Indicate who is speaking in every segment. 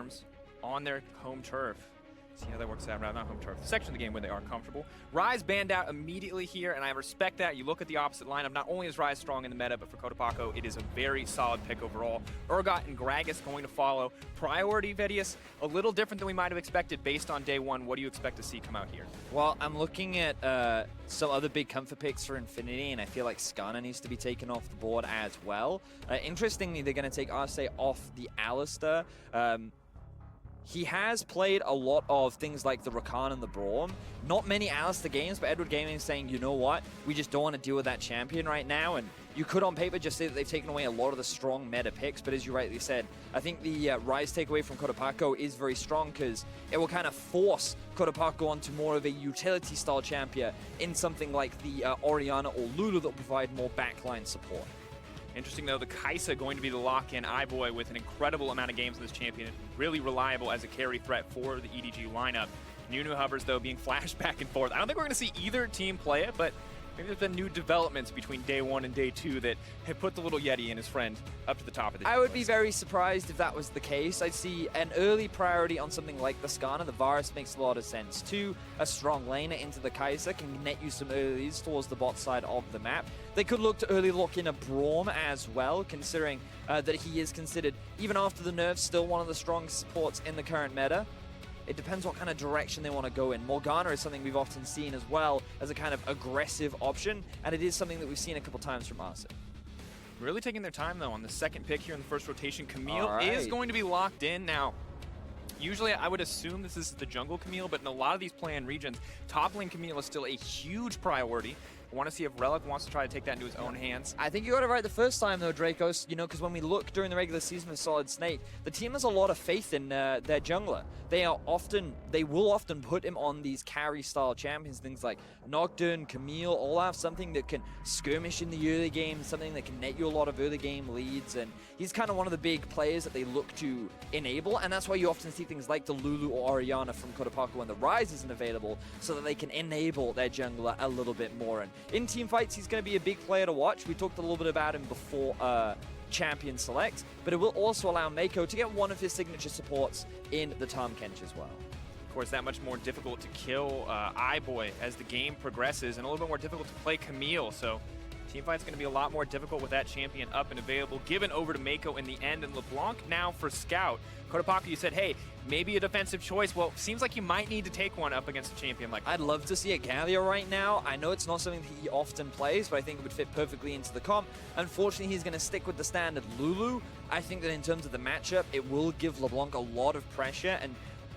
Speaker 1: farms on their home turf. See how that works out, not home turf, the section of the game where they are comfortable. Ryze banned out immediately here, and I respect that. You look at the opposite lineup, not only is Ryze strong in the meta, but for Cotopaxi, it is a very solid pick overall. Urgot and Gragas going to follow. Priority, Vedius, a little different than we might have expected based on day one. What do you expect to see come out here?
Speaker 2: Well, I'm looking at some other big comfort picks for Infinity, and I feel like Skarner needs to be taken off the board as well. Interestingly, they're going to take Arce off the Alistar. He has played a lot of things like the Rakan and the Braum. Not many Alistar games, but Edward Gaming is saying, you know what? We just don't want to deal with that champion right now. And you could on paper just say that they've taken away a lot of the strong meta picks, but as you rightly said, I think the Ryze takeaway from Cotopaxi is very strong because it will kind of force Cotopaxi onto more of a utility style champion in something like the Orianna or Lulu that will provide more backline support.
Speaker 1: Interesting, though, the Kai'Sa going to be the lock-in iBoy with an incredible amount of games in this champion. Really reliable as a carry threat for the EDG lineup. Nunu hovers, though, being flashed back and forth. I don't think we're going to see either team play it, but maybe there's been new developments between day one and day two that have put the little Yeti and his friend up to the top of the
Speaker 2: I would be very surprised if that was the case. I'd see an early priority on something like the Skarner. The Varus makes a lot of sense. Two, a strong laner into the Kai'Sa can net you some early leads towards the bot side of the map. They could look to early lock in a Braum as well, considering that he is considered, even after the nerfs, still one of the strongest supports in the current meta. It depends what kind of direction they want to go in. Morgana is something we've often seen as well as a kind of aggressive option, and it is something that we've seen a couple times from Arce.
Speaker 1: Really taking their time, though, on the second pick here in the first rotation. Camille is going to be locked in. Now, usually I would assume this is the jungle Camille, but in a lot of these play-in regions, top lane Camille is still a huge priority. I want to see if Relic wants to try to take that into his own hands.
Speaker 2: I think you got it right the first time, though, Dracos. You know, because when we look during the regular season for Solid Snake, the team has a lot of faith in their jungler. They will often put him on these carry-style champions, things like Nocturne, Camille, all have something that can skirmish in the early game, something that can net you a lot of early game leads, and he's kind of one of the big players that they look to enable, and that's why you often see things like the Lulu or Orianna from Cotopaxi when the Ryze isn't available, so that they can enable their jungler a little bit more. And in team fights, he's going to be a big player to watch. We talked a little bit about him before Champion Select, but it will also allow Mako to get one of his signature supports in the Tahm Kench as well.
Speaker 1: Of course, that much more difficult to kill iBoy as the game progresses, and a little bit more difficult to play Camille, so teamfight's going to be a lot more difficult with that champion up and available, given over to Mako in the end, and LeBlanc now for Scout. Cotopaxi, you said, hey, maybe a defensive choice. Well, seems like you might need to take one up against a champion like that.
Speaker 2: I'd love to see a Galio right now. I know it's not something that he often plays, but I think it would fit perfectly into the comp. Unfortunately, he's going to stick with the standard Lulu. I think that in terms of the matchup, it will give LeBlanc a lot of pressure, and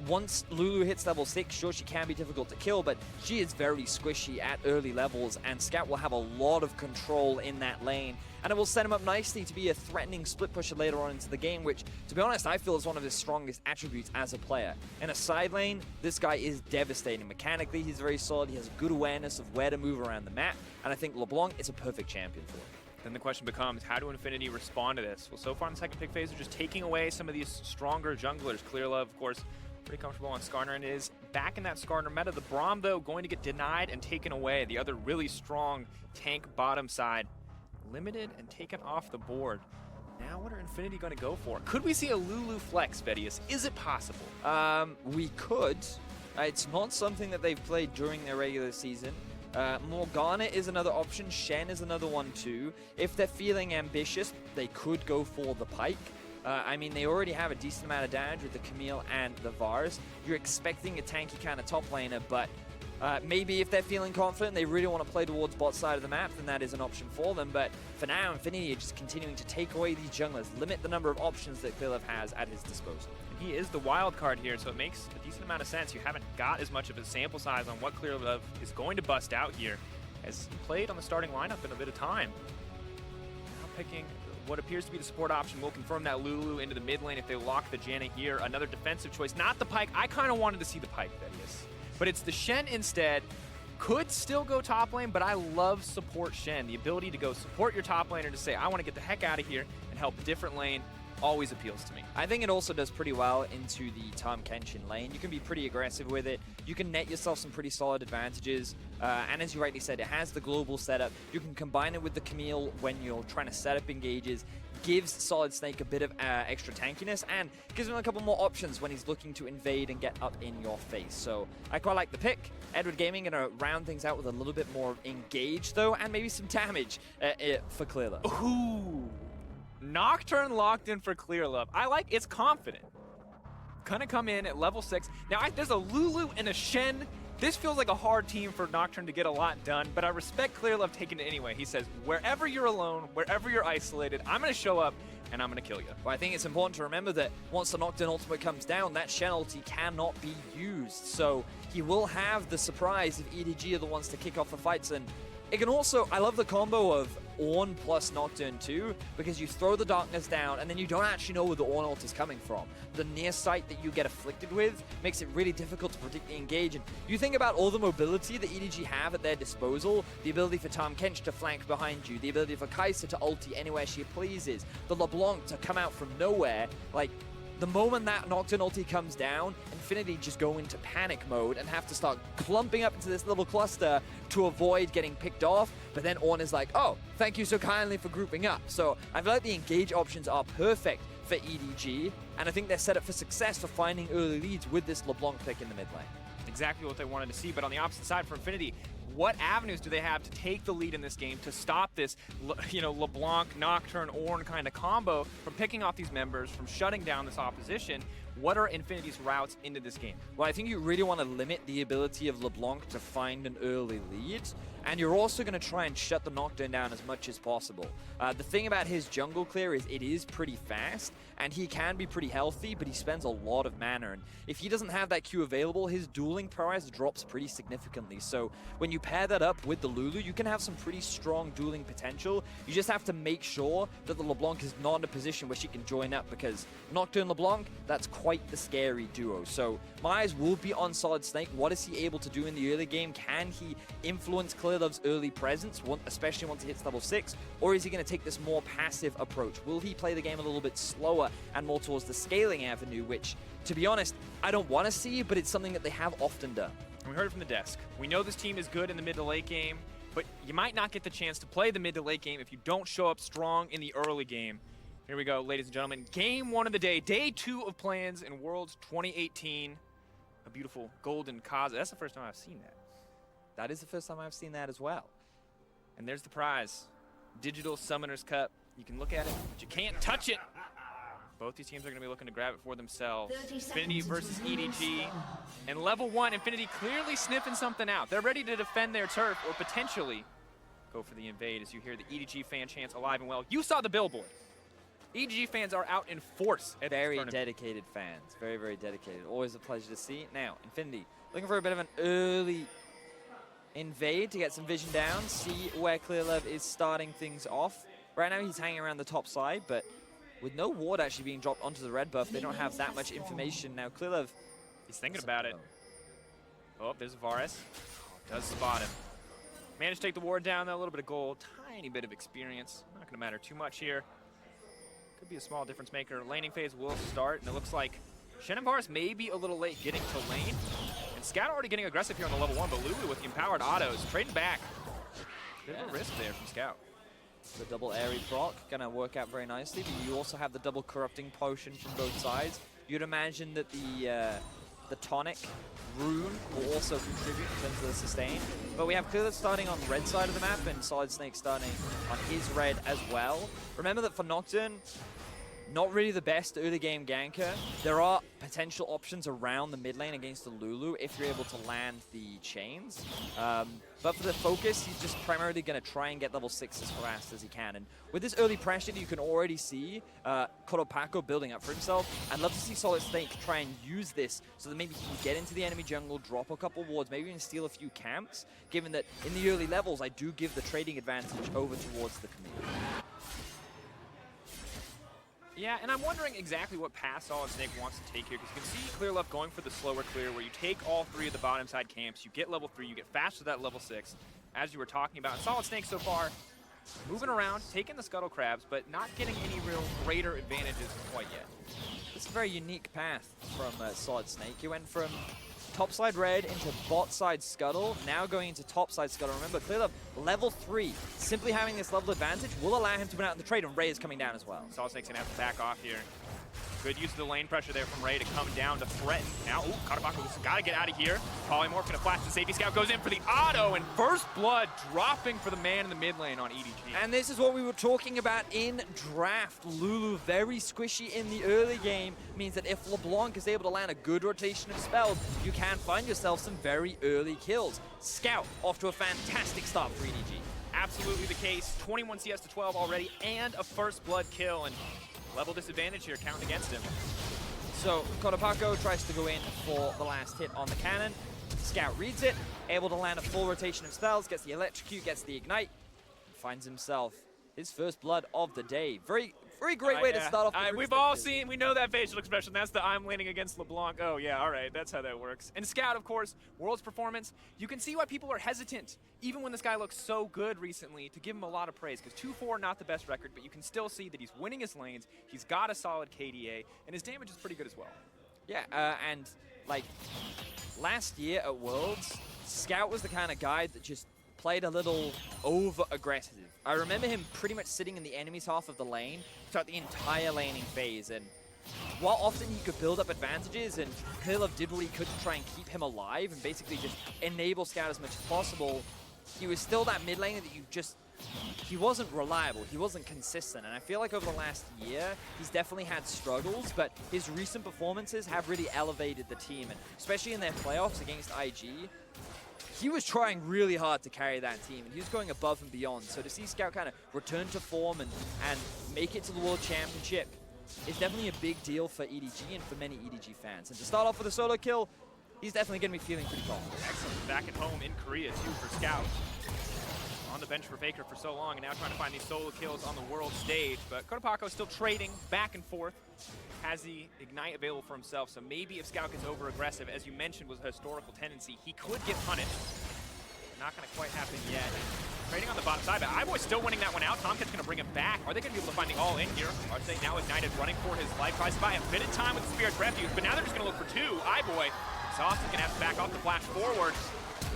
Speaker 2: once Lulu hits level 6, sure, she can be difficult to kill, but she is very squishy at early levels, and Scout will have a lot of control in that lane, and it will set him up nicely to be a threatening split pusher later on into the game, which, to be honest, I feel is one of his strongest attributes as a player. In a side lane, this guy is devastating. Mechanically, he's very solid. He has good awareness of where to move around the map, and I think LeBlanc is a perfect champion for him.
Speaker 1: Then the question becomes, how do Infinity respond to this? Well, so far in the second pick phase, they're just taking away some of these stronger junglers. Clear Love, of course, pretty comfortable on Skarner, and is back in that Skarner meta. The Braum, though, going to get denied and taken away. The other really strong tank bottom side limited and taken off the board. Now what are Infinity going to go for? Could we see a Lulu flex, Vedius? Is it possible?
Speaker 2: We could. It's not something that they've played during their regular season. Morgana is another option. Shen is another one too. If they're feeling ambitious, they could go for the Pyke. I mean, they already have a decent amount of damage with the Camille and the Varus. You're expecting a tanky kind of top laner, but maybe if they're feeling confident, they really want to play towards bot side of the map, then that is an option for them. But for now, Infinity are just continuing to take away these junglers, limit the number of options that Clearlove has at his disposal.
Speaker 1: And he is the wild card here, so it makes a decent amount of sense. You haven't got as much of a sample size on what Clearlove is going to bust out here, as he played on the starting lineup in a bit of time. Now picking what appears to be the support option. Will confirm that Lulu into the mid lane if they lock the Janna here. Another defensive choice, not the Pyke. I kind of wanted to see the Pyke, Vedius, but it's the Shen instead. Could still go top lane, but I love support Shen. The ability to go support your top laner to say, I want to get the heck out of here and help a different lane, always appeals to me.
Speaker 2: I think it also does pretty well into the Tahm Kench lane. You can be pretty aggressive with it. You can net yourself some pretty solid advantages. And as you rightly said, it has the global setup. You can combine it with the Camille when you're trying to set up engages, gives Solid Snake a bit of extra tankiness and gives him a couple more options when he's looking to invade and get up in your face. So I quite like the pick. Edward Gaming going to round things out with a little bit more engage, though, and maybe some damage for Clear Love.
Speaker 1: Ooh. Nocturne locked in for Clear Love. I like it's confident. Gonna come in at level 6. Now, there's a Lulu and a Shen. This feels like a hard team for Nocturne to get a lot done, but I respect Clear Love taking it anyway. He says, wherever you're alone, wherever you're isolated, I'm going to show up and I'm going to kill you.
Speaker 2: Well, I think it's important to remember that once the Nocturne ultimate comes down, that Shen ulti cannot be used. So he will have the surprise if EDG are the ones to kick off the fights. And it can also, I love the combo of Ornn plus Nocturne too, because you throw the darkness down and then you don't actually know where the Ornn ult is coming from. The near sight that you get afflicted with makes it really difficult to predict the engage. And you think about all the mobility that EDG have at their disposal, the ability for Tahm Kench to flank behind you, the ability for Kai'Sa to ulti anywhere she pleases, the LeBlanc to come out from nowhere. Like, the moment that Nocturne ulti comes down, Infinity just go into panic mode and have to start clumping up into this little cluster to avoid getting picked off. But then Ornn is like, oh, thank you so kindly for grouping up. So I feel like the engage options are perfect for EDG, and I think they're set up for success for finding early leads with this LeBlanc pick in the mid lane.
Speaker 1: Exactly what they wanted to see, but on the opposite side for Infinity, what avenues do they have to take the lead in this game to stop this, LeBlanc, Nocturne, Ornn kind of combo from picking off these members, from shutting down this opposition? What are Infinity's routes into this game?
Speaker 2: Well, I think you really want to limit the ability of LeBlanc to find an early lead, and you're also going to try and shut the Nocturne down as much as possible. The thing about his jungle clear is it is pretty fast, and he can be pretty healthy, but he spends a lot of mana, and if he doesn't have that Q available, his dueling prowess drops pretty significantly. So when you pair that up with the Lulu, you can have some pretty strong dueling potential. You just have to make sure that the LeBlanc is not in a position where she can join up, because Nocturne LeBlanc, that's quite the scary duo. So my eyes will be on Solid Snake. What is he able to do in the early game? Can he influence Clear Love's early presence, especially once he hits level 6? Or is he going to take this more passive approach? Will he play the game a little bit slower and more towards the scaling avenue, which, to be honest, I don't want to see, but it's something that they have often done.
Speaker 1: We heard it from the desk. We know this team is good in the mid to late game, but you might not get the chance to play the mid to late game if you don't show up strong in the early game. Here we go, ladies and gentlemen. Game 1 of the day, day 2 of plans in Worlds 2018. A beautiful golden Kaza. That's the first time I've seen that.
Speaker 2: That is the first time I've seen that as well.
Speaker 1: And there's the prize. Digital Summoner's Cup. You can look at it, but you can't touch it. Both these teams are going to be looking to grab it for themselves. Infinity versus EDG. And level 1, Infinity clearly sniffing something out. They're ready to defend their turf or potentially go for the invade as you hear the EDG fan chants alive and well. You saw the billboard. EDG fans are out in force at
Speaker 2: very dedicated fans. Very, very dedicated. Always a pleasure to see. Now, Infinity looking for a bit of an early invade to get some vision down, see where Clear Love is starting things off. Right now he's hanging around the top side, but with no ward actually being dropped onto the red buff, they don't have that much information. Now Clear Love,
Speaker 1: he's thinking about it. Oh, there's Varus. Does spot him. Managed to take the ward down though, a little bit of gold, tiny bit of experience. Not gonna matter too much here. Could be a small difference maker. Laning phase will start, and it looks like Shen and Varus may be a little late getting to lane. And Scout already getting aggressive here on the level 1, but Lulu with the empowered autos, trading back. Bit of a risk there from Scout.
Speaker 2: The double airy proc gonna work out very nicely, but you also have the double corrupting potion from both sides. You'd imagine that the tonic rune will also contribute in terms of the sustain. But we have Clear Love starting on the red side of the map and Solid Snake starting on his red as well. Remember that for Nocturne, not really the best early game ganker. There are potential options around the mid lane against the Lulu if you're able to land the chains. But for the focus, he's just primarily going to try and get level 6 as fast as he can. And with this early pressure, you can already see Koropaco building up for himself. I'd love to see Solid Snake try and use this so that maybe he can get into the enemy jungle, drop a couple wards, maybe even steal a few camps, given that in the early levels, I do give the trading advantage over towards the community.
Speaker 1: Yeah, and I'm wondering exactly what path Solid Snake wants to take here, because you can see Clear Love going for the slower clear, where you take all 3 of the bottom side camps, you get level 3, you get fast to that level 6, as you were talking about. And Solid Snake so far, moving around, taking the Scuttle Crabs, but not getting any real greater advantages quite yet.
Speaker 2: It's a very unique path from Solid Snake. He went from topside red into bot side scuttle, now going into topside scuttle. Remember, clear up level 3. Simply having this level advantage will allow him to win out in the trade, and Ray is coming down as well.
Speaker 1: Solid Snake's gonna have to back off here. Good use of the lane pressure there from Ray to come down to threaten. Now, ooh, Cotopaco has got to get out of here. Polymorph gonna flash the safety scout, goes in for the auto, and first blood dropping for the man in the mid lane on EDG.
Speaker 2: And this is what we were talking about in draft. Lulu, very squishy in the early game, means that if LeBlanc is able to land a good rotation of spells, you can find yourself some very early kills. Scout off to a fantastic start for EDG.
Speaker 1: Absolutely the case. 21 CS to 12 already, and a first blood kill, and level disadvantage here counting against him.
Speaker 2: So Cotopaco tries to go in for the last hit on the cannon. Scout reads it, able to land a full rotation of spells, gets the electrocute, gets the ignite, and finds himself his first blood of the day. Very great way to start off.
Speaker 1: We've all seen, we know that facial expression. That's the I'm laning against LeBlanc. Oh yeah, all right, that's how that works. And Scout, of course, World's performance. You can see why people are hesitant, even when this guy looks so good recently, to give him a lot of praise. Because 2-4, not the best record, but you can still see that he's winning his lanes. He's got a solid KDA, and his damage is pretty good as well.
Speaker 2: Yeah, and like last year at Worlds, Scout was the kind of guy that just played a little over-aggressive. I remember him pretty much sitting in the enemy's half of the lane throughout the entire laning phase, and while often he could build up advantages, and Clearlove did what he could to try and keep him alive and basically just enable Scout as much as possible, he was still that mid laner that he wasn't reliable, he wasn't consistent, and I feel like over the last year, he's definitely had struggles, but his recent performances have really elevated the team, and especially in their playoffs against IG, he was trying really hard to carry that team, and he was going above and beyond. So to see Scout kind of return to form and make it to the World Championship is definitely a big deal for EDG and for many EDG fans. And to start off with a solo kill, he's definitely going to be feeling pretty confident.
Speaker 1: Excellent. Back at home in Korea, too, for Scout. On the bench for Faker for so long, and now trying to find these solo kills on the world stage. But Cotopaco still trading back and forth. Has the Ignite available for himself, so maybe if Scout gets over-aggressive, as you mentioned was a historical tendency, he could get punished. Not going to quite happen yet. Trading on the bottom side, but iBoy's still winning that one out. Tomcat's going to bring him back. Are they going to be able to find the all-in here? Arsene now Ignited, running for his life. Tries to buy a bit of time with the Spirit's Refuge, but now they're just going to look for two. iBoy, Sauce is going to have to back off the flash forward.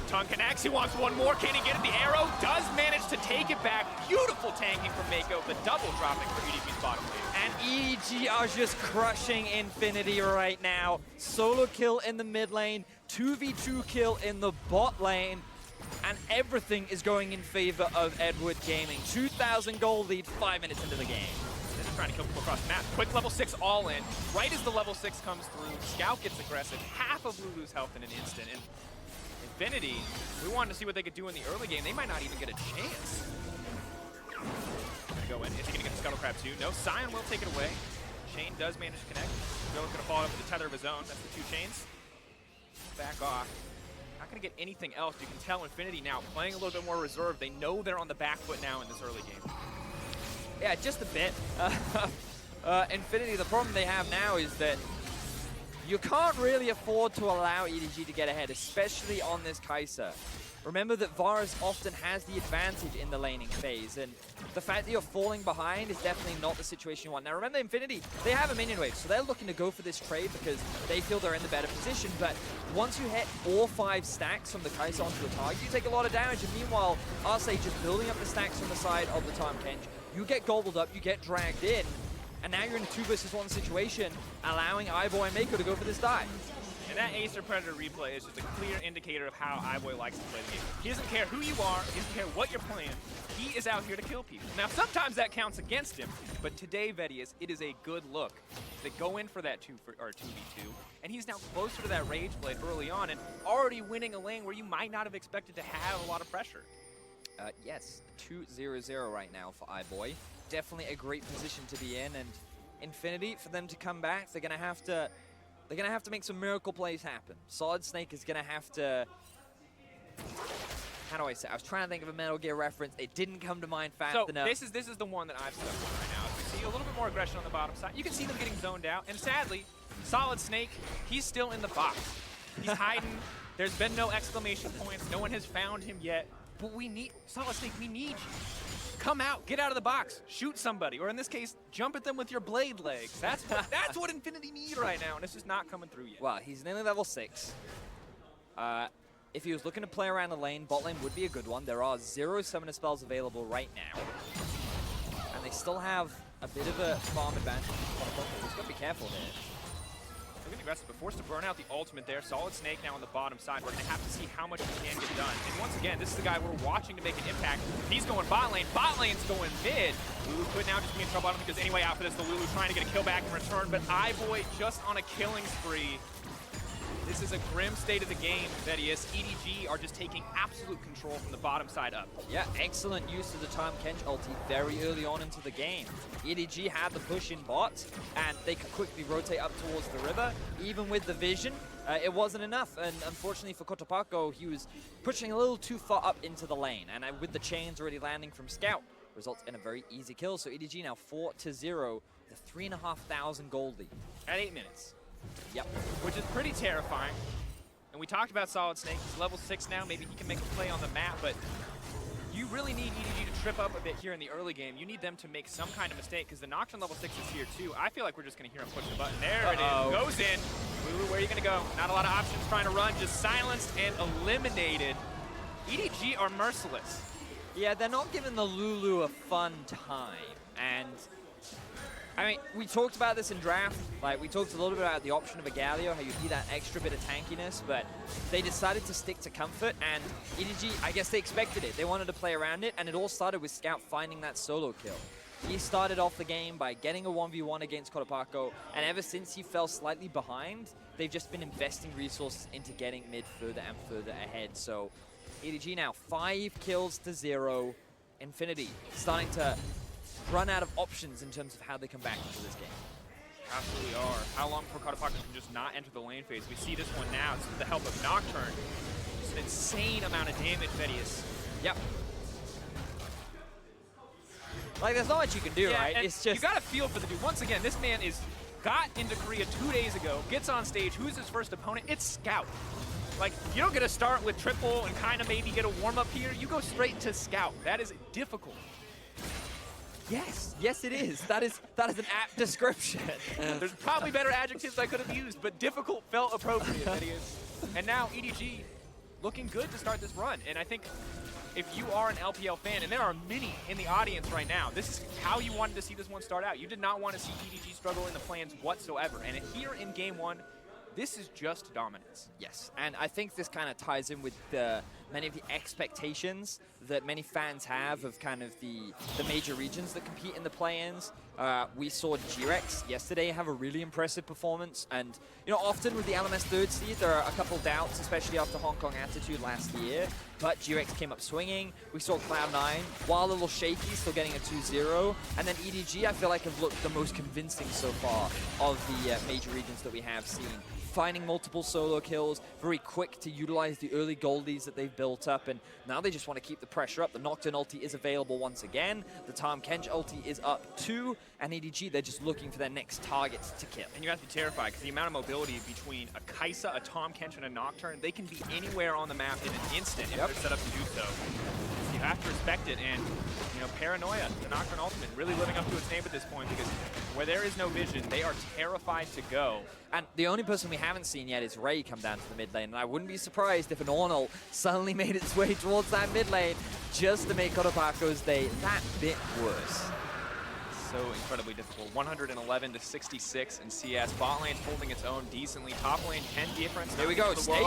Speaker 1: Tongue connects, he wants one more. Can he get it? The arrow does manage to take it back. Beautiful tanking from Mako, the double dropping for EDG's bottom lane.
Speaker 2: And EDG are just crushing Infinity right now. Solo kill in the mid lane, 2v2 kill in the bot lane, and everything is going in favor of Edward Gaming. 2,000 gold lead 5 minutes into the game.
Speaker 1: They're just trying to kill people across the map. Quick level 6 all in. Right as the level 6 comes through, Scout gets aggressive. Half of Lulu's health in an instant. And Infinity, we wanted to see what they could do in the early game. They might not even get a chance. Gonna go in. Is he gonna get the Scuttle Crab too? No, Sion will take it away. Shane does manage to connect. Bill's gonna follow up with the tether of his own. That's the 2 chains. Back off. Not gonna get anything else. You can tell Infinity now playing a little bit more reserved. They know they're on the back foot now in this early game.
Speaker 2: Yeah, just a bit. Infinity, the problem they have now is that you can't really afford to allow EDG to get ahead, especially on this Kai'Sa. Remember that Varus often has the advantage in the laning phase, and the fact that you're falling behind is definitely not the situation you want. Now remember, Infinity, they have a minion wave, so they're looking to go for this trade because they feel they're in the better position, but once you hit all 5 stacks from the Kai'Sa onto a target, you take a lot of damage, and meanwhile, Arcee just building up the stacks from the side of the Tahm Kench, you get gobbled up, you get dragged in, and now you're in a 2 versus 1 situation, allowing iBoy and Mako to go for this dive.
Speaker 1: And that Acer Predator replay is just a clear indicator of how iBoy likes to play the game. He doesn't care who you are, he doesn't care what you're playing, he is out here to kill people. Now sometimes that counts against him, but today, Vedius, it is a good look. They go in for that 2v2, and he's now closer to that Rage Blade early on and already winning a lane where you might not have expected to have a lot of pressure.
Speaker 2: Yes, 2-0-0 right now for iBoy. Definitely a great position to be in, and Infinity, for them to come back, they're gonna have to make some miracle plays happen. Solid Snake is gonna have to, how do I say? I was trying to think of a Metal Gear reference. It didn't come to mind fast enough.
Speaker 1: This is the one that I've stuck with right now. We see a little bit more aggression on the bottom side. You can see them getting zoned out, and sadly, Solid Snake, he's still in the box. He's hiding. There's been no exclamation points. No one has found him yet. But we need, Solid Snake, we need you. Come out, get out of the box, shoot somebody, or in this case, jump at them with your blade legs. That's what Infinity need right now, and it's just not coming through yet.
Speaker 2: Well, he's nearly level 6. If he was looking to play around the lane, bot lane would be a good one. There are 0 summoner spells available right now. And they still have a bit of a farm advantage. Just gotta be careful here.
Speaker 1: Looking aggressive, but forced to burn out the ultimate there. Solid Snake now on the bottom side. We're going to have to see how much he can get done. And once again, this is the guy we're watching to make an impact. He's going bot lane. Bot lane's going mid. Lulu could now just be in trouble. I don't think there's any way out for this. The Lulu trying to get a kill back in return, but iBoy just on a killing spree. This is a grim state of the game, Vedius. EDG are just taking absolute control from the bottom side up.
Speaker 2: Yeah, excellent use of the Tahm Kench ulti very early on into the game. EDG had the push in bot, and they could quickly rotate up towards the river. Even with the vision, it wasn't enough. And unfortunately for Cotopaxi, he was pushing a little too far up into the lane. And with the chains already landing from Scout, results in a very easy kill. So EDG now 4-0, with a 3,500 gold lead.
Speaker 1: At 8 minutes.
Speaker 2: Yep.
Speaker 1: Which is pretty terrifying. And we talked about Solid Snake. He's level 6 now. Maybe he can make a play on the map, but you really need EDG to trip up a bit here in the early game. You need them to make some kind of mistake, because the Nocturne level 6 is here too. I feel like we're just going to hear him push the button. There it is. Goes in. Lulu, where are you going to go? Not a lot of options trying to run. Just silenced and eliminated. EDG are merciless.
Speaker 2: Yeah, they're not giving the Lulu a fun time. And I mean, we talked about this in draft. Like, we talked a little bit about the option of a Galio, how you need that extra bit of tankiness, but they decided to stick to comfort, and EDG, I guess they expected it. They wanted to play around it, and it all started with Scout finding that solo kill. He started off the game by getting a 1v1 against Cotopaxi, and ever since he fell slightly behind, they've just been investing resources into getting mid further and further ahead. So EDG now 5 kills to 0. Infinity starting to run out of options in terms of how they come back into this game.
Speaker 1: Absolutely are. How long before Cotopaxi can just not enter the lane phase? We see this one now. This is with the help of Nocturne. Just an insane amount of damage, Vedius.
Speaker 2: Yep. Like, there's not much you can do, right? It's just...
Speaker 1: You got to feel for the dude. Once again, this man got into Korea 2 days ago, gets on stage. Who's his first opponent? It's Scout. Like, you don't get to start with triple and kind of maybe get a warm-up here. You go straight to Scout. That is difficult.
Speaker 2: Yes, it is. That is an apt description.
Speaker 1: There's probably better adjectives I could have used, but difficult felt appropriate, that is. And now EDG looking good to start this run. And I think if you are an LPL fan, and there are many in the audience right now, this is how you wanted to see this one start out. You did not want to see EDG struggle in the plans whatsoever. And here in game 1, this is just dominance.
Speaker 2: Yes, and I think this kind of ties in with many of the expectations that many fans have of kind of the major regions that compete in the play-ins. We saw G-Rex yesterday have a really impressive performance, and you know, often with the LMS third seed, there are a couple doubts, especially after Hong Kong Attitude last year, but G-Rex came up swinging. We saw Cloud9, while a little shaky, still getting a 2-0, and then EDG, I feel like, have looked the most convincing so far of the major regions that we have seen. Finding multiple solo kills, very quick to utilize the early goldies that they've built up, and now they just want to keep the pressure up. The Nocturne ulti is available once again, the Tahm Kench ulti is up too, and EDG, they're just looking for their next targets to kill.
Speaker 1: And you have to be terrified, because the amount of mobility between a Kaisa, a Tahm Kench, and a Nocturne, they can be anywhere on the map in an instant if they're set up to do so. So you have to respect it, and you know, Paranoia, the Nocturne ultimate, really living up to its name at this point, because where there is no vision, they are terrified to go.
Speaker 2: And the only person we haven't seen yet is Ray come down to the mid lane, and I wouldn't be surprised if an Ornal suddenly made its way towards that mid lane just to make Cotopaxi's day that bit worse.
Speaker 1: So incredibly difficult. 111 to 66 in CS. Bot lane's holding its own decently. Top lane 10 difference.
Speaker 2: Here we go, Snake.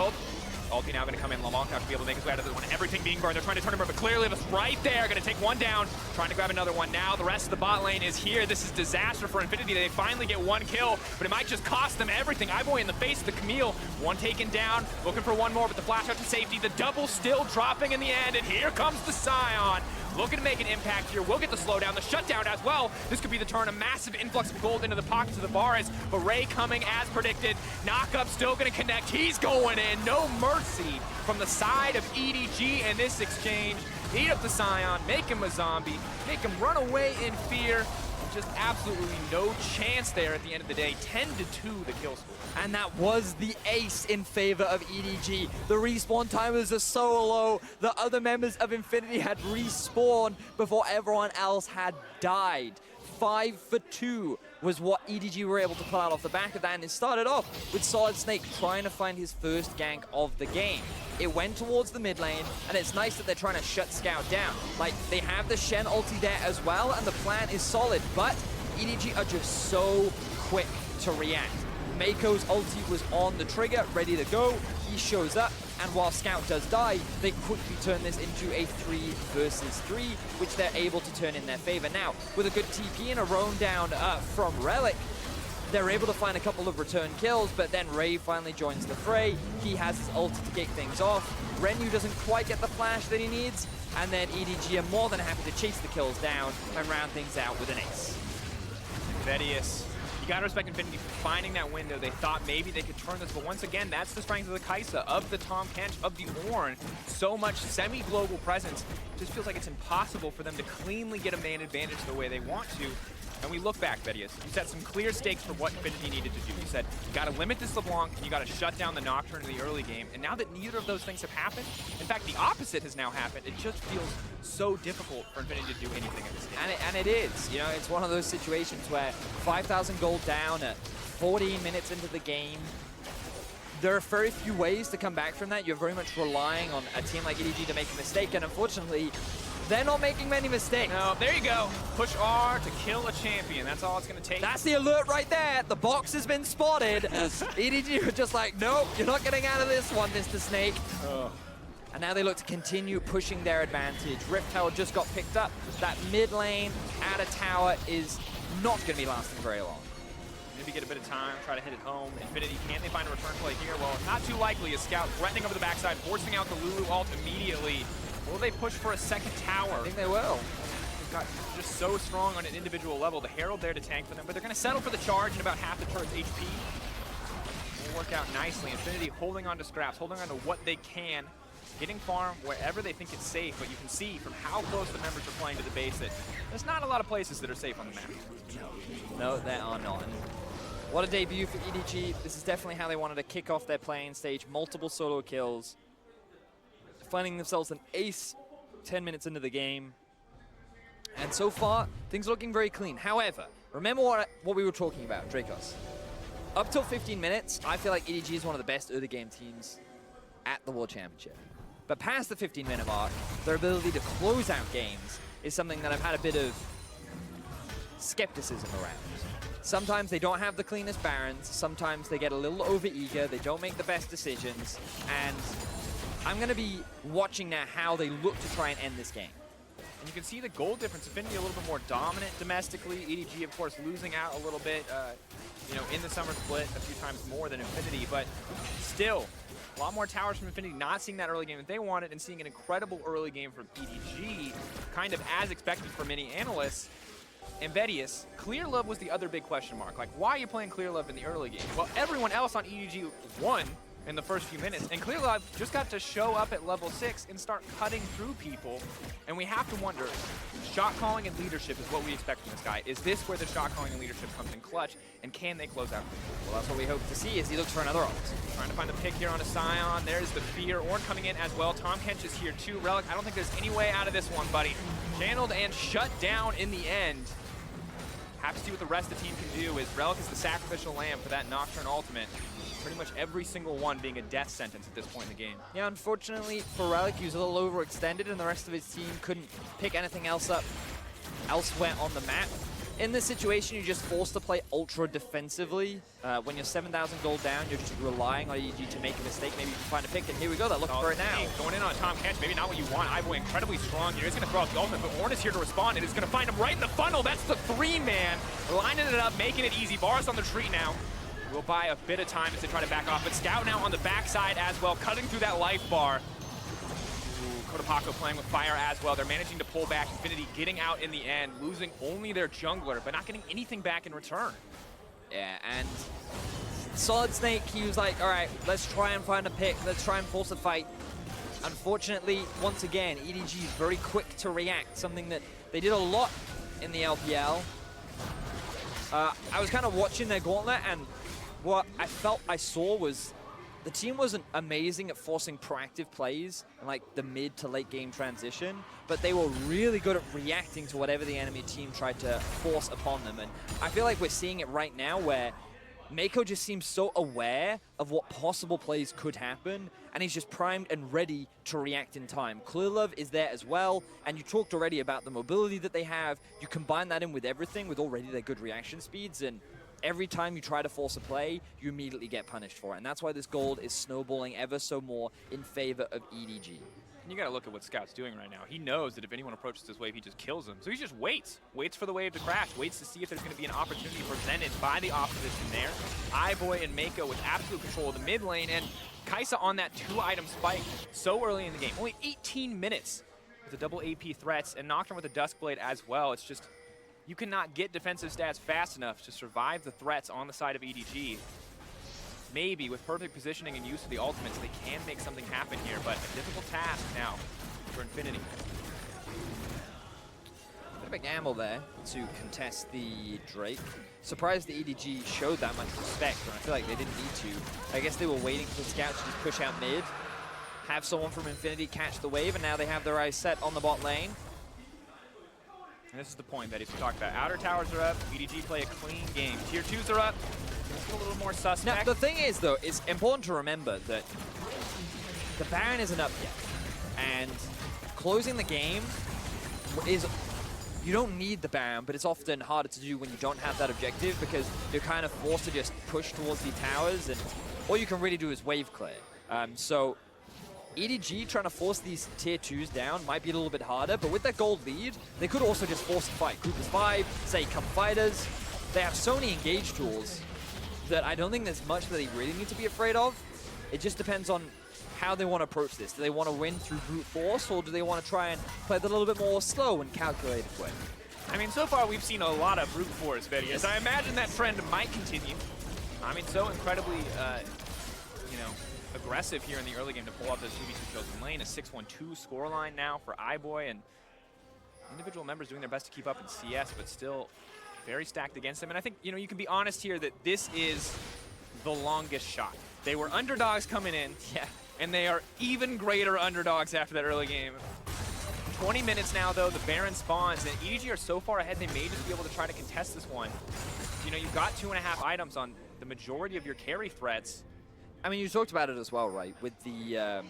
Speaker 1: Ulti now going to come in. Lamont have to be able to make his way out of this one. Everything being burned. They're trying to turn him over, but clearly it's right there. Going to take one down. Trying to grab another one now. The rest of the bot lane is here. This is disaster for Infinity. They finally get one kill, but it might just cost them everything. iBoy in the face of the Camille. One taken down. Looking for one more, but the flash out to safety. The double still dropping in the end, and here comes the Scion. Looking to make an impact here. We'll get the slowdown, the shutdown as well. This could be the turn, a massive influx of gold into the pockets of the Baras. But Ray coming as predicted. Knockup still going to connect. He's going in. No mercy from the side of EDG in this exchange. Eat up the Scion, make him a zombie, make him run away in fear. Just absolutely no chance there at the end of the day. 10-2 the kill score.
Speaker 2: And that was the ace in favor of EDG. The respawn timers are so low. The other members of Infinity had respawned before everyone else had died. 5 for 2 was what EDG were able to pull out off the back of that, and it started off with Solid Snake trying to find his first gank of the game. It went towards the mid lane, and it's nice that they're trying to shut Scout down. Like, they have the Shen ulti there as well, and the plan is solid, but EDG are just so quick to react. Mako's ulti was on the trigger, ready to go. He shows up, and while Scout does die, they quickly turn this into a 3 versus 3, which they're able to turn in their favor. Now, with a good TP and a roam down from Relic, they're able to find a couple of return kills, but then Ray finally joins the fray. He has his ulti to kick things off. Renu doesn't quite get the flash that he needs, and then EDG are more than happy to chase the kills down and round things out with an ace.
Speaker 1: Vedius, you gotta respect Infinity for finding that window. They thought maybe they could turn this, but once again, that's the strength of the Kai'Sa, of the Tahm Kench, of the Ornn. So much semi-global presence. It just feels like it's impossible for them to cleanly get a man advantage the way they want to. And we look back, Vedius, you set some clear stakes for what Infinity needed to do. You said, you gotta limit this LeBlanc, and you gotta shut down the Nocturne in the early game. And now that neither of those things have happened, in fact, the opposite has now happened, it just feels so difficult for Infinity to do anything in this game.
Speaker 2: And it is, you know, it's one of those situations where 5,000 gold down at 14 minutes into the game. There are very few ways to come back from that. You're very much relying on a team like EDG to make a mistake, and unfortunately, they're not making many mistakes.
Speaker 1: No, there you go. Push R to kill a champion. That's all it's going to take.
Speaker 2: That's the alert right there. The box has been spotted. EDG were just like, nope, you're not getting out of this one, Mr. Snake.
Speaker 1: Oh. And
Speaker 2: now they look to continue pushing their advantage. Rift Tower just got picked up. That mid lane out of tower is not going to be lasting very long.
Speaker 1: Maybe get a bit of time, try to hit it home. Infinity, can they find a return play here? Well, not too likely. A Scout threatening over the backside, forcing out the Lulu ult immediately. Will they push for a second tower?
Speaker 2: I think they will.
Speaker 1: They've got just so strong on an individual level. The Herald there to tank for them, but they're going to settle for the charge and about half the turret's HP. Will work out nicely. Infinity holding on to scraps, holding on to what they can, getting farm wherever they think it's safe, but you can see from how close the members are playing to the base that there's not a lot of places that are safe on the map.
Speaker 2: No, there are not. And what a debut for EDG. This is definitely how they wanted to kick off their playing stage. Multiple solo kills. Finding themselves an ace 10 minutes into the game. And so far, things are looking very clean. However, remember what we were talking about, Dracos. Up till 15 minutes, I feel like EDG is one of the best early game teams at the World Championship. But past the 15-minute mark, their ability to close out games is something that I've had a bit of skepticism around. Sometimes they don't have the cleanest Barons, sometimes they get a little over-eager, they don't make the best decisions, and I'm going to be watching now how they look to try and end this game.
Speaker 1: And you can see the goal difference. Infinity a little bit more dominant domestically. EDG, of course, losing out a little bit, you know, in the summer split a few times more than Infinity, but still, a lot more towers from Infinity, not seeing that early game that they wanted, and seeing an incredible early game from EDG, kind of as expected for many analysts. And Vedius, Clear Love was the other big question mark. Like, why are you playing Clear Love in the early game? Well, everyone else on EDG won in the first few minutes, and Clear Love just got to show up at level 6 and start cutting through people. And we have to wonder, shot calling and leadership is what we expect from this guy. Is this where the shot calling and leadership comes in clutch, and can they close out?
Speaker 2: Well, that's what we hope to see as he looks for another ult.
Speaker 1: Trying to find the pick here on a Scion. There's the fear. Ornn coming in as well. Tahm Kench is here too. Relic, I don't think there's any way out of this one, buddy. Channeled and shut down in the end. Have to see what the rest of the team can do, as Relic is the sacrificial lamb for that Nocturne ultimate. Pretty much every single one being a death sentence at this point in the game.
Speaker 2: Yeah, unfortunately for Relic, he was a little overextended, and the rest of his team couldn't pick anything else up elsewhere on the map. In this situation, you're just forced to play ultra defensively. When you're 7,000 gold down, you're just relying on EDG to make a mistake. Maybe you can find a pick, and here we go. They're looking for it now.
Speaker 1: Going in on Tahm Kench, maybe not what you want. Ivoy incredibly strong here. He's going to throw out the ultimate, but Ornn is here to respond, and is going to find him right in the funnel. That's the 3-man. Lining it up, making it easy. Varus on the tree now. We'll buy a bit of time as they try to back off, but Scout now on the backside as well, cutting through that life bar. Kotapako playing with fire as well. They're managing to pull back. Infinity getting out in the end, losing only their jungler, but not getting anything back in return.
Speaker 2: Yeah, and Solid Snake, he was like, all right, let's try and find a pick. Let's try and force a fight. Unfortunately, once again, EDG is very quick to react, something that they did a lot in the LPL. I was kind of watching their gauntlet, and what I felt I saw was the team wasn't amazing at forcing proactive plays in like the mid to late game transition, but they were really good at reacting to whatever the enemy team tried to force upon them. And I feel like we're seeing it right now where Mako just seems so aware of what possible plays could happen, and he's just primed and ready to react in time. Clearlove is there as well, and you talked already about the mobility that they have. You combine that in with everything, with already their good reaction speeds, and every time you try to force a play, you immediately get punished for it. And that's why this gold is snowballing ever so more in favor of EDG.
Speaker 1: And you gotta look at what Scout's doing right now. He knows that if anyone approaches this wave, he just kills them. So he just waits for the wave to crash, waits to see if there's gonna be an opportunity presented by the opposition there. iBoy and Mako with absolute control of the mid lane, and Kai'Sa on that 2-item spike so early in the game. Only 18 minutes with the double AP threats, and Nocturne with a Duskblade as well. It's just, you cannot get defensive stats fast enough to survive the threats on the side of EDG. Maybe with perfect positioning and use of the ultimates, they can make something happen here, but a difficult task now for Infinity.
Speaker 2: Bit of a gamble there to contest the Drake. Surprised the EDG showed that much respect, and I feel like they didn't need to. I guess they were waiting for the Scout to just push out mid, have someone from Infinity catch the wave, and now they have their eyes set on the bot lane.
Speaker 1: And this is the point that if we talked about. Outer towers are up, EDG play a clean game. Tier 2s are up, it's a little more suspect.
Speaker 2: Now, the thing is, though, it's important to remember that the Baron isn't up yet. And closing the game is, you don't need the Baron, but it's often harder to do when you don't have that objective because you're kind of forced to just push towards the towers, and all you can really do is wave clear. So EDG trying to force these tier 2s down might be a little bit harder, but with that gold lead, they could also just force a fight. Group is 5, say come fighters. They have so many engage tools that I don't think there's much that they really need to be afraid of. It just depends on how they want to approach this. Do they want to win through brute force, or do they want to try and play it a little bit more slow and calculated way?
Speaker 1: I mean, so far we've seen a lot of brute force videos. I imagine that trend might continue. I mean, so incredibly, you know, aggressive here in the early game to pull off those 2v2 kills in lane. A 6-1-2 scoreline now for iBoy, and individual members doing their best to keep up in CS, but still very stacked against them. And I think, you know, you can be honest here that this is the longest shot. They were underdogs coming in, and they are even greater underdogs after that early game. 20 minutes now, though, the Baron spawns, and EDG are so far ahead, they may just be able to try to contest this one. You know, you've got 2.5 items on the majority of your carry threats.
Speaker 2: I mean, you talked about it as well, right? With the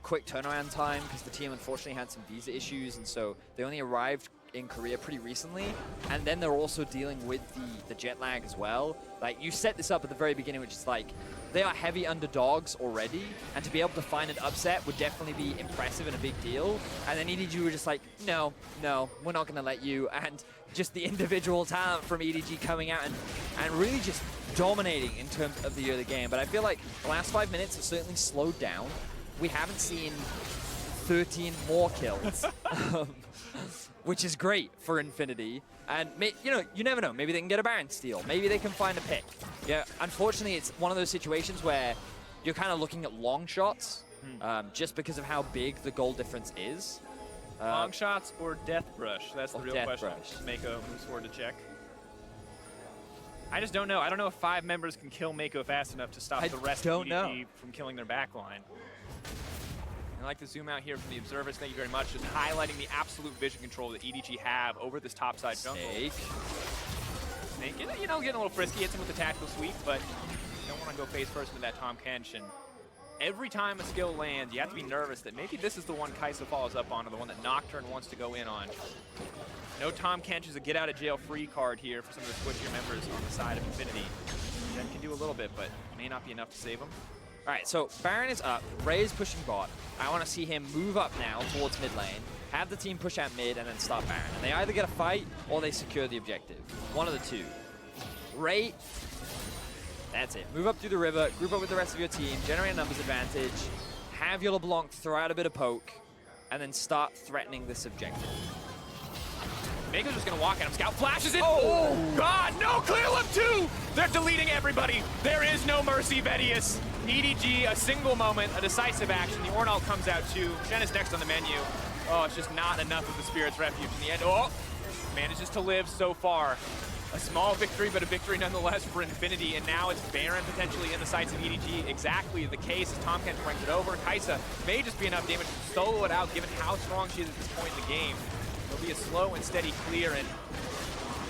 Speaker 2: quick turnaround time, because the team unfortunately had some visa issues, and so they only arrived in Korea pretty recently, and then they're also dealing with the jet lag as well. Like, you set this up at the very beginning, which is like, they are heavy underdogs already, and to be able to find an upset would definitely be impressive and a big deal. And then EDG were just like, no, we're not gonna let you. And just the individual talent from EDG coming out and really just dominating in terms of the early game. But I feel like the last 5 minutes have certainly slowed down. We haven't seen 13 more kills, which is great for Infinity. And, you know, you never know. Maybe they can get a Baron steal. Maybe they can find a pick. Yeah, unfortunately, it's one of those situations where you're kind of looking at long shots just because of how big the goal difference is.
Speaker 1: Long shots or Death Brush? That's the real question.
Speaker 2: Brush.
Speaker 1: Mako moves forward to check. I just don't know. I don't know if 5 members can kill Mako fast enough to stop the rest of EDG from killing their backline. I like to zoom out here from the observers. Thank you very much. Just highlighting the absolute vision control that EDG have over this topside jungle. Snake, you know, getting a little frisky. Hits him with the tactical sweep, but you don't want to go face first into that Tahm Kench. And every time a skill lands, you have to be nervous that maybe this is the one Kai'Sa follows up on, or the one that Nocturne wants to go in on. No Tahm Kench is a get out of jail free card here for some of the switchier members on the side of Infinity. That can do a little bit, but may not be enough to save them.
Speaker 2: All right, so Baron is up. Ray is pushing bot. I want to see him move up now towards mid lane, have the team push out mid, and then start Baron. And they either get a fight or they secure the objective. One of the two. Ray, that's it. Move up through the river, group up with the rest of your team, generate a numbers advantage, have your LeBlanc throw out a bit of poke, and then start threatening this objective.
Speaker 1: Mako's just going to walk at him. Scout flashes it. Oh, God, no, Clearlove 2! They're deleting everybody. There is no mercy, Vedius. EDG, a single moment, a decisive action. The Ornalt comes out too. Shen is next on the menu. Oh, it's just not enough of the Spirit's Refuge in the end. Oh, manages to live so far. A small victory, but a victory nonetheless for Infinity, and now it's Baron potentially in the sights of EDG. Exactly the case as Tahm Kench brings it over. Kai'Sa may just be enough damage to solo it out, given how strong she is at this point in the game. It'll be a slow and steady clear, and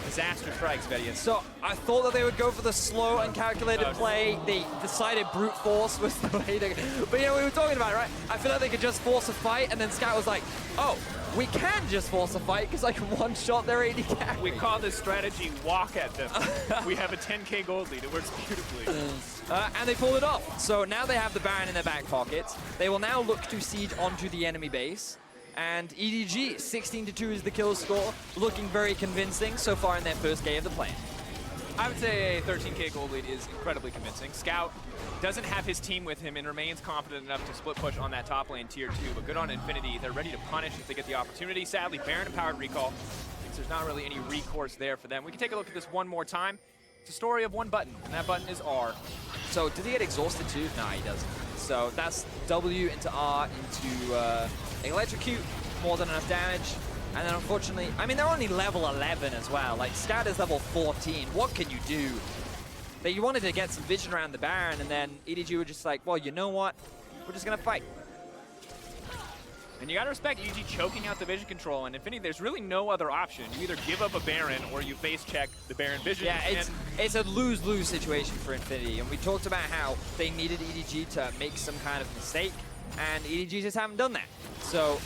Speaker 1: disaster strikes, Vedius.
Speaker 2: So I thought that they would go for the slow and calculated play. They decided brute force was the way to go. But you know, we were talking about it, right? I feel like they could just force a fight, and then Scout was like, oh, we can just force a fight because I can one-shot their AD carry.
Speaker 1: We call this strategy walk at them. We have a 10k gold lead. It works beautifully.
Speaker 2: And they pulled it off. So now they have the Baron in their back pocket. They will now look to siege onto the enemy base. And EDG, 16-2 is the kill score, looking very convincing so far in their first game of the play.
Speaker 1: I would say a 13k gold lead is incredibly convincing. Scout doesn't have his team with him and remains confident enough to split push on that top lane tier 2, but good on Infinity. They're ready to punish if they get the opportunity. Sadly, Baron empowered recall, because there's not really any recourse there for them. We can take a look at this one more time. It's a story of one button, and that button is R.
Speaker 2: So did he get exhausted too? No, he doesn't. So that's W into R into electrocute, more than enough damage. And then unfortunately, I mean, they're only level 11 as well. Like, Scout is level 14. What can you do? They wanted to get some vision around the Baron, and then EDG were just like, well, you know what? We're just going to fight.
Speaker 1: And you got to respect EDG choking out the vision control. And Infinity, there's really no other option. You either give up a Baron or you face check the Baron vision.
Speaker 2: Yeah, it's a lose-lose situation for Infinity. And we talked about how they needed EDG to make some kind of mistake, and EDG just haven't done that. So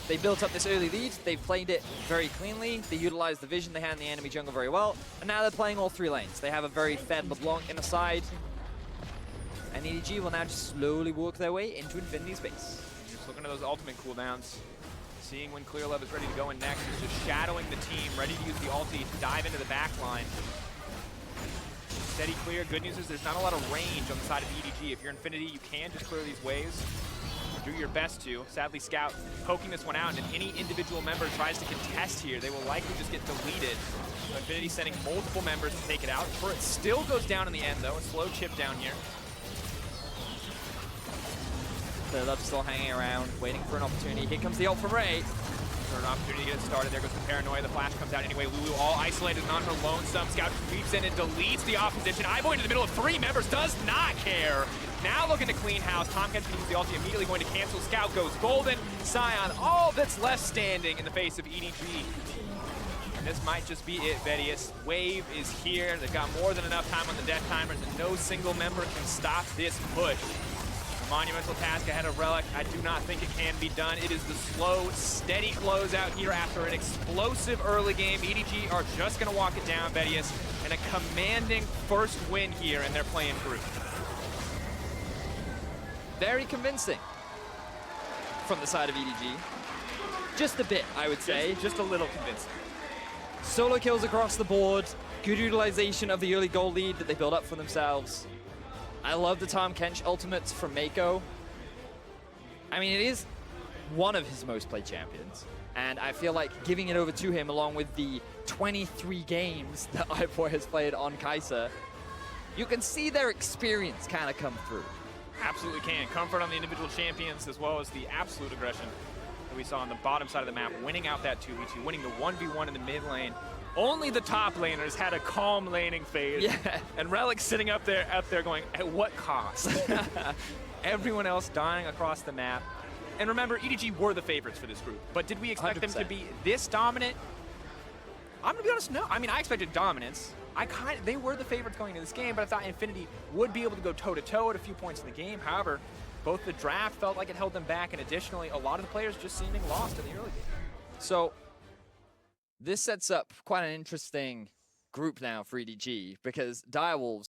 Speaker 2: they built up this early lead. They've played it very cleanly. They utilized the vision they had in the enemy jungle very well. And now they're playing all 3 lanes. They have a very fed LeBlanc in the side. And EDG will now just slowly work their way into Infinity's base.
Speaker 1: Just looking at those ultimate cooldowns. Seeing when Clear Love is ready to go in next. He's just shadowing the team, ready to use the ulti to dive into the back line. Steady clear. Good news is there's not a lot of range on the side of EDG. If you're Infinity, you can just clear these waves. Do your best to. Sadly, Scout poking this one out, and if any individual member tries to contest here, they will likely just get deleted. So Infinity sending multiple members to take it out. Turret still goes down in the end, though. A slow chip down here.
Speaker 2: Clear Love still hanging around, waiting for an opportunity. Here comes the ult from Ray.
Speaker 1: For an opportunity to get it started. There goes the Paranoia. The flash comes out anyway. Lulu all isolated and on her lonesome. Scout sweeps in and deletes the opposition. Ivo into the middle of 3 members, does not care. Now looking to clean house. Tahm Kench can use the ulti, immediately going to cancel. Scout goes golden. Sion, all that's left standing in the face of EDG. And this might just be it, Vedius. Wave is here. They've got more than enough time on the death timers, and no single member can stop this push. A monumental task ahead of Relic. I do not think it can be done. It is the slow, steady closeout here after an explosive early game. EDG are just going to walk it down, Vedius, and a commanding first win here in their play-in group.
Speaker 2: Very convincing from the side of EDG. Just a bit, I would say.
Speaker 1: Just a little convincing.
Speaker 2: Solo kills across the board. Good utilization of the early goal lead that they built up for themselves. I love the Tahm Kench ultimates from Mako. I mean, it is one of his most played champions. And I feel like giving it over to him, along with the 23 games that Ivo has played on Kai'Sa, you can see their experience kind of come through.
Speaker 1: Absolutely can. Comfort on the individual champions, as well as the absolute aggression that we saw on the bottom side of the map, winning out that 2v2, winning the 1v1 in the mid lane. Only the top laners had a calm laning phase.
Speaker 2: Yeah.
Speaker 1: And Relic sitting up there going, at what cost? Everyone else dying across the map. And remember, EDG were the favorites for this group, but did we expect
Speaker 2: 100%.
Speaker 1: them to be this dominant? I'm gonna be honest, no. I mean, I expected dominance. They were the favorites going into this game, but I thought Infinity would be able to go toe-to-toe at a few points in the game. However, both the draft felt like it held them back, and additionally, a lot of the players just seeming lost in the early game.
Speaker 2: So this sets up quite an interesting group now for EDG, because Direwolves